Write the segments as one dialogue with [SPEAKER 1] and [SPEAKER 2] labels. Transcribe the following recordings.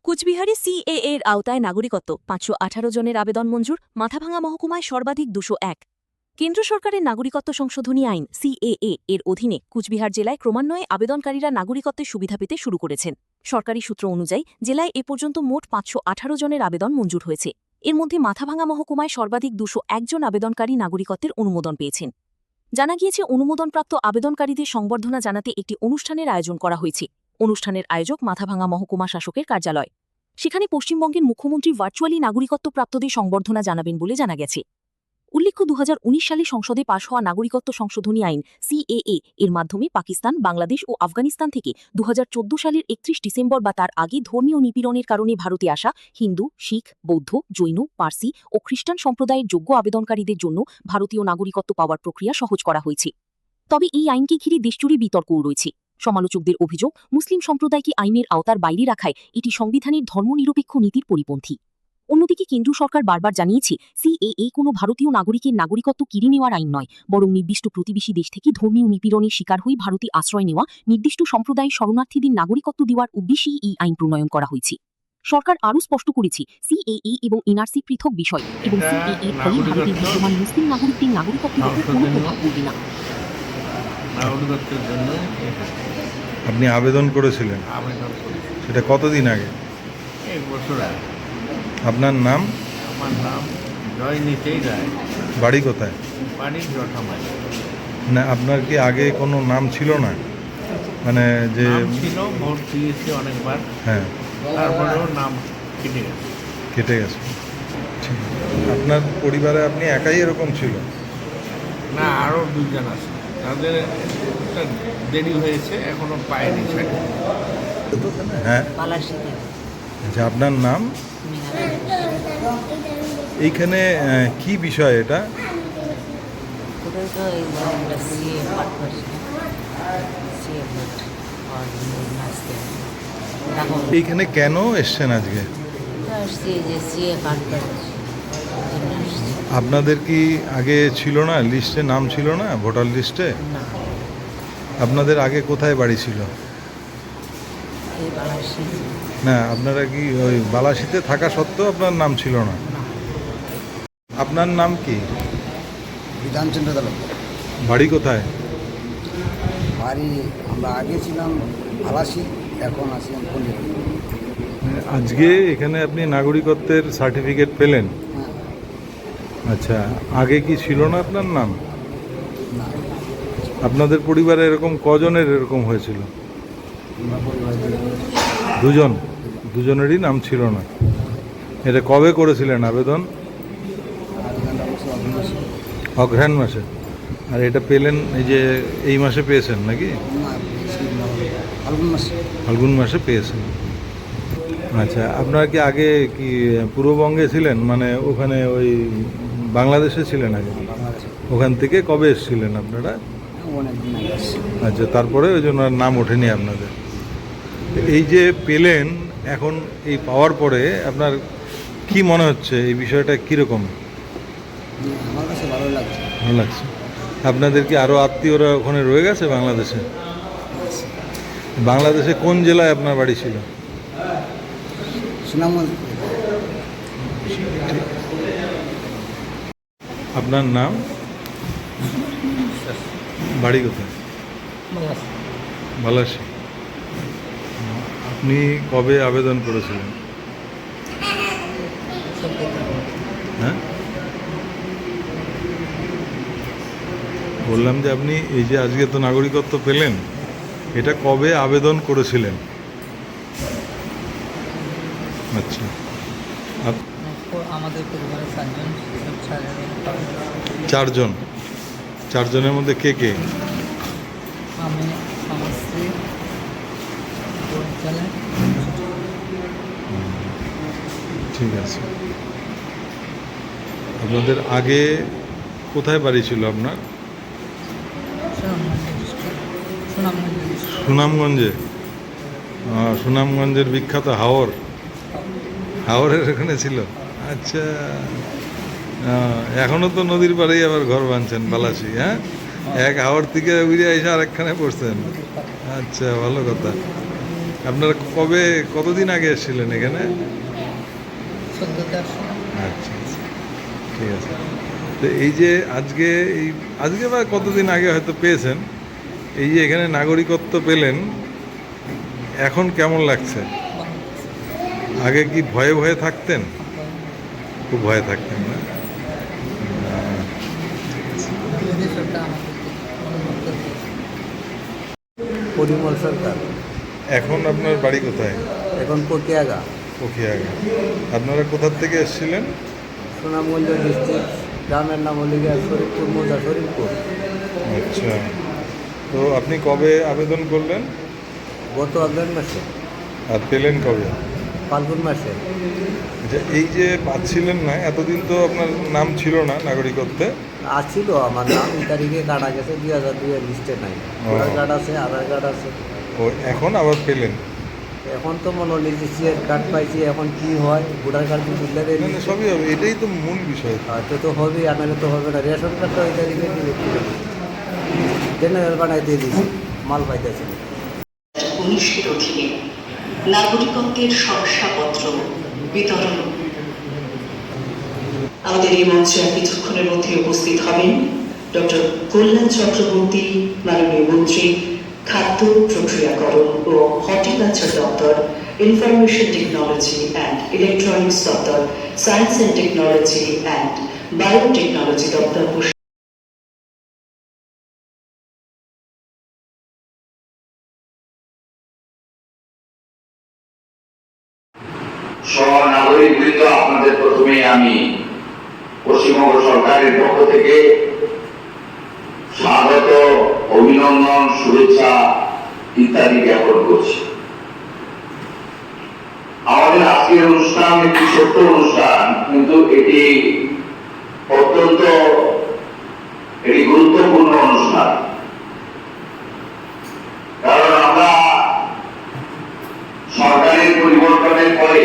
[SPEAKER 1] কুচবিহারে CAA এর আওতায় নাগরিকত্ব ৫১৮ জনের আবেদন মঞ্জুর। মাথাভাঙা মহকুমায় সর্বাধিক ২০১। কেন্দ্র সরকারের নাগরিকত্ব সংশোধনী আইন সিএএ এর অধীনে কুচবিহার জেলায় ক্রমান্বয়ে আবেদনকারীরা নাগরিকত্বের সুবিধা পেতে শুরু করেছেন। সরকারি সূত্র অনুযায়ী জেলায় এ পর্যন্ত মোট ৫১৮ জনের আবেদন মঞ্জুর হয়েছে। এর মধ্যে মাথাভাঙা মহকুমায় সর্বাধিক ২০১ জন আবেদনকারী নাগরিকত্বের অনুমোদন পেয়েছেন। জানা গিয়েছে, অনুমোদনপ্রাপ্ত আবেদনকারীদের সংবর্ধনা জানাতে একটি অনুষ্ঠানের আয়োজন করা হয়েছে। অনুষ্ঠানের আয়োজক মাথাভাঙা মহকুমা শাসকের কার্যালয়। সেখানে পশ্চিমবঙ্গের মুখ্যমন্ত্রী ভার্চুয়ালি নাগরিকত্বপ্রাপ্তদের সংবর্ধনা জানাবেন বলে জানা গেছে। উল্লেখ্য, ২০১৯ সালে সংসদে পাশ হওয়া নাগরিকত্ব সংশোধনী আইন সিএএ এর মাধ্যমে পাকিস্তান, বাংলাদেশ ও আফগানিস্তান থেকে ২০১৪ সালের ৩১ ডিসেম্বর বা তার আগে ধর্মীয় নিপীড়নের কারণে ভারতে আসা হিন্দু, শিখ, বৌদ্ধ, জৈন, পার্সি ও খ্রিস্টান সম্প্রদায়ের যোগ্য আবেদনকারীদের জন্য ভারতীয় নাগরিকত্ব পাওয়ার প্রক্রিয়া সহজ করা হয়েছে। তবে এই আইনকে ঘিরে দেশজুড়ে বিতর্কও রয়েছে। সমালোচকদের অভিযোগ, মুসলিম সম্প্রদায়কে আইনের আওতার বাইরে রাখায় এটি সংবিধানের ধর্মনিরপেক্ষ নীতির পরিপন্থী। অন্যদিকে কেন্দ্র সরকার বারবার জানিয়েছে, সিএএ কোনো ভারতীয় নাগরিকের নাগরিকত্ব কেড়ে নেওয়ার আইন নয়, বরং নির্দিষ্ট প্রতিবেশী দেশ থেকে ধর্মীয় নিপীড়নের শিকার হয়ে ভারতে আশ্রয় নেওয়া নির্দিষ্ট সম্প্রদায়ের শরণার্থীদের নাগরিকত্ব দেওয়ার উদ্দেশ্যেই এই আইন প্রণয়ন করা হয়েছে। সরকার আরও স্পষ্ট করেছে, সিএএ এবং এনআরসি পৃথক বিষয় এবং সিএএ ফলে ভারতের বিদ্যমান মুসলিম নাগরিকদের নাগরিকত্বের উপর কোনো প্রভাব পড়বে না।
[SPEAKER 2] আপনি আবেদন করেছিলেন? সেটা কতদিন আগে?
[SPEAKER 3] এক বছর আগে।
[SPEAKER 2] আপনার নাম?
[SPEAKER 3] আমার নাম জয় নিতেই রায়।
[SPEAKER 2] বাড়ি কোথায়?
[SPEAKER 3] বাড়ি জটামাই।
[SPEAKER 2] না, আপনার কি আগে কোনো নাম ছিল না? মানে যে
[SPEAKER 3] নাম ছিল, ভোট দিয়েছি অনেকবার,
[SPEAKER 2] হ্যাঁ,
[SPEAKER 3] তারপরেও নাম কেটে গেছে।
[SPEAKER 2] কেটে গেছে। ঠিক। আপনার পরিবারে আপনি একাই এরকম ছিল?
[SPEAKER 3] না, আরও দুজন আছে, তাদের একটা দেরি হয়েছে, এখনো পায়নি ছাড়ি।
[SPEAKER 2] হ্যাঁ, আচ্ছা, আপনার নাম? এইখানে কি বিষয় এটা? এইখানে কেন এসছেন আজকে? আপনাদের কি আগে ছিল না, লিস্টে নাম ছিল না, ভোটার লিস্টে? আপনাদের আগে কোথায় বাড়ি ছিল? না, আপনারা কি ওই বালাসিতে থাকা সত্ত্বেও আপনার নাম ছিল না? আপনার নাম কি?
[SPEAKER 4] বিধানচন্দ্র তালুকদার।
[SPEAKER 2] বাড়ি কোথায়?
[SPEAKER 4] বাড়ি আমরা আগে ছিলাম আলাসি, এখন আছি পল্লীতে।
[SPEAKER 2] আজকে এখানে আপনি নাগরিকত্বের সার্টিফিকেট পেলেন?
[SPEAKER 4] হ্যাঁ।
[SPEAKER 2] আচ্ছা, আগে কি ছিল না আপনার নাম?
[SPEAKER 4] না,
[SPEAKER 2] আপনাদের পরিবারে এরকম কজনের এরকম হয়েছিল?
[SPEAKER 4] আমরা পরিবারে
[SPEAKER 2] দুজন? দুজনেরই নাম ছিল না। এটা কবে করেছিলেন আবেদন? অঘ্রাণ মাসে। আর এটা পেলেন এই যে এই মাসে পেয়েছেন নাকি?
[SPEAKER 4] ফাল্গুন মাসে।
[SPEAKER 2] ফাল্গুন মাসে পেয়েছেন। আচ্ছা, আপনারা কি আগে কি পূর্ববঙ্গে ছিলেন, মানে ওখানে ওই বাংলাদেশে ছিলেন আগে? ওখান থেকে কবে এসেছিলেন আপনারা?
[SPEAKER 4] অনেকদিন আগে আসছি।
[SPEAKER 2] আচ্ছা, তারপরে ওই জন্য আর নাম ওঠেনি আপনাদের। এই যে পেলেন, এখন এই পাওয়ার পরে আপনার কি মনে হচ্ছে, এই বিষয়টা কীরকম?
[SPEAKER 4] আমার কাছে ভালো লাগছে।
[SPEAKER 2] ভালো লাগছে। আপনাদের কি আরও আত্মীয়রা ওখানে রয়ে গেছে বাংলাদেশে? বাংলাদেশে কোন জেলায় আপনার বাড়ি ছিল?
[SPEAKER 4] সুনামগঞ্জ।
[SPEAKER 2] আপনার নাম? বাড়ি কোথায়? বালাসি। আপনি কবে আবেদন করেছিলেন? হ্যাঁ, বললাম যে আপনি এই যে আজকে তো নাগরিকত্ব পেলেন, এটা কবে আবেদন করেছিলেন? আচ্ছা,
[SPEAKER 5] আমাদের পরিবারে
[SPEAKER 2] চারজন। চারজনের মধ্যে কে কে?
[SPEAKER 5] আমি, আমার স্ত্রী,
[SPEAKER 2] ঠিক আছে। আপনাদের আগে কোথায় বাড়ি ছিল আপনার? সুনামগঞ্জে। সুনামগঞ্জের বিখ্যাত হাওর, হাওরের এখানে ছিল। আচ্ছা, এখনও তো নদীর পাড়েই আবার ঘর বাঁধছেন বালাসি? হ্যাঁ, এক হাওর থেকে উড়ে এসে আরেকখানে পড়ছেন। আচ্ছা, ভালো কথা। আপনারা কতদিন আগে এসেছিলেন এখানে?
[SPEAKER 5] 14-তে আসছে।
[SPEAKER 2] আচ্ছা আচ্ছা, ঠিক আছে। তো এই যে আজকে বা কতদিন আগে হয়তো পেয়েছেন, এই যে এখানে নাগরিকত্ব পেলেন, এখন কেমন লাগছে? আগে কি ভয়ে ভয়ে থাকতেন? খুব ভয়ে থাকতেন না?
[SPEAKER 5] দেশটা আমাদের অনুভব করতে
[SPEAKER 4] পরিমল সরকার,
[SPEAKER 2] এখন আপনার বাড়ি কোথায়?
[SPEAKER 4] এখন পটিয়াগা,
[SPEAKER 2] পখিয়াগা। আপনারা কোথার থেকে এসেছিলেন?
[SPEAKER 4] সুনামগঞ্জ ডিস্ট্রিক্ট, গ্রামের নাম হল গিয়া শরীফপুর, মোজা শরীফপুর।
[SPEAKER 2] আচ্ছা, তো আপনি কবে আবেদন করলেন
[SPEAKER 4] গত অগ্রহণ মাসে,
[SPEAKER 2] আর পেলেন কবে?
[SPEAKER 4] ফাল্গুন মাসে।
[SPEAKER 2] আচ্ছা, এই যে পাচ্ছিলেন না, এতদিন তো আপনার নাম ছিল না নাগরিকত্বে?
[SPEAKER 4] আছিল আমার নাম, এই তারিখে কাটা গেছে, 2002-এর লিস্টে নাই। ভোটার কার্ড আছে, আধার কার্ড আছে।
[SPEAKER 2] ও এখন আবার পেলেন?
[SPEAKER 4] এখন তো মনে হল যে সিএর কার্ড পাইছি, এখন কি হয়, ভোটার কার্ড তুললে দেয়
[SPEAKER 2] না, না, সবই হবে, এটাই তো মূল বিষয়।
[SPEAKER 4] হয়তো তো হবে, আনালে তো হবে না। রেশন কার্ডটা ওই তারিখে জেনারেল বানাইতে দিয়েছি, মাল পাইতেছি না।
[SPEAKER 6] 19-এর অধীনে নাগরিকত্বের শংসাপত্র বিতরণ। আমাদের এই মঞ্চে আর কিছুক্ষণের মধ্যে উপস্থিত হবেন ডক্টর কল্যাণ চক্রবর্তী, মাননীয় মন্ত্রী, খাদ্য প্রক্রিয়াকরণ ও হর্টিকালচার দপ্তর, ইনফরমেশন টেকনোলজি অ্যান্ড ইলেকট্রনিক্স দপ্তর, science and technology and biotechnology দপ্তর।
[SPEAKER 7] সহনাগরিকবৃন্দ, আপনাদের প্রথমে আমি পশ্চিমবঙ্গ সরকারের পক্ষ থেকে স্বাগত, অভিনন্দন, শুভেচ্ছা ইত্যাদি জ্ঞাপন করছি। আমাদের আজকের অনুষ্ঠান একটি ছোট্ট অনুষ্ঠান, কিন্তু এটি অত্যন্ত গুরুত্বপূর্ণ অনুষ্ঠান। কারণ আমরা সরকারের পরিবর্তনের পরে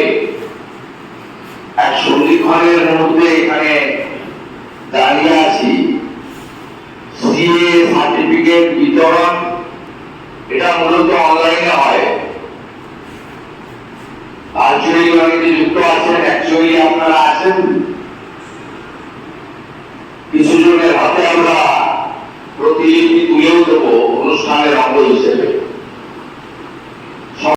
[SPEAKER 7] এক সন্ধিক্ষণের মুহূর্তে এখানে দাঁড়িয়ে আছি। সিএ সার্টিফিকেট বিতরণ এটা মূলত অনলাইনে হয়। ভার্চুয়ালি অনেকে যুক্ত আছেন, অ্যাকচুয়ালি